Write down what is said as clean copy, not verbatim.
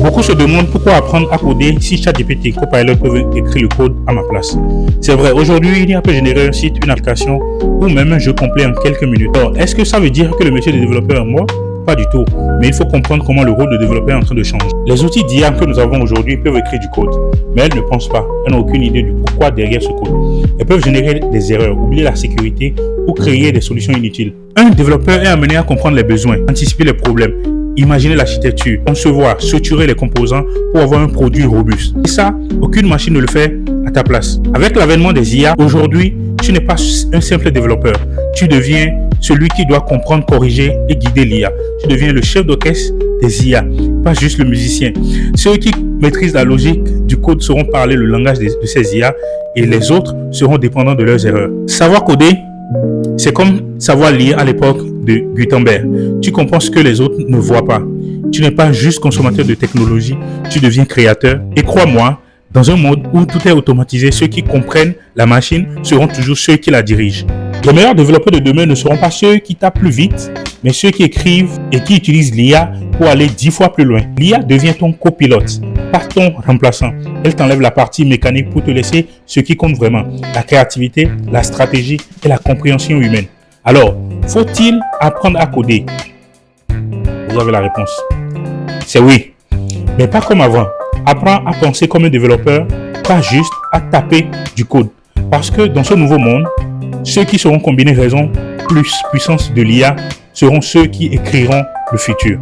Beaucoup se demandent pourquoi apprendre à coder si ChatGPT et Copilot peuvent écrire le code à ma place. C'est vrai, aujourd'hui, il n'y a pas générer un site, une application ou même un jeu complet en quelques minutes. Alors, est-ce que ça veut dire que le métier de développeur est mort? Pas du tout, mais il faut comprendre comment le rôle de développeur est en train de changer. Les outils d'IA que nous avons aujourd'hui peuvent écrire du code, mais elles ne pensent pas, elles n'ont aucune idée du pourquoi derrière ce code. Elles peuvent générer des erreurs, oublier la sécurité ou créer des solutions inutiles. Un développeur est amené à comprendre les besoins, anticiper les problèmes, imaginer l'architecture, concevoir, structurer les composants pour avoir un produit robuste. Et ça, aucune machine ne le fait à ta place. Avec l'avènement des IA, aujourd'hui, tu n'es pas un simple développeur. Tu deviens celui qui doit comprendre, corriger et guider l'IA. Tu deviens le chef d'orchestre des IA, pas juste le musicien. Ceux qui maîtrisent la logique du code sauront parler le langage de ces IA et les autres seront dépendants de leurs erreurs. Savoir coder, c'est comme savoir lire à l'époque de Gutenberg. Tu comprends ce que les autres ne voient pas. Tu n'es pas juste consommateur de technologie, tu deviens créateur. Et crois-moi, dans un monde où tout est automatisé, ceux qui comprennent la machine seront toujours ceux qui la dirigent. Les meilleurs développeurs de demain ne seront pas ceux qui tapent plus vite, mais ceux qui écrivent et qui utilisent l'IA pour aller 10 fois plus loin. L'IA devient ton copilote, pas ton remplaçant. Elle t'enlève la partie mécanique pour te laisser ce qui compte vraiment, la créativité, la stratégie et la compréhension humaine. Alors, faut-il apprendre à coder? Vous avez la réponse. C'est oui, mais pas comme avant. Apprends à penser comme un développeur, pas juste à taper du code. Parce que dans ce nouveau monde, ceux qui sauront combiner raison plus puissance de l'IA seront ceux qui écriront le futur.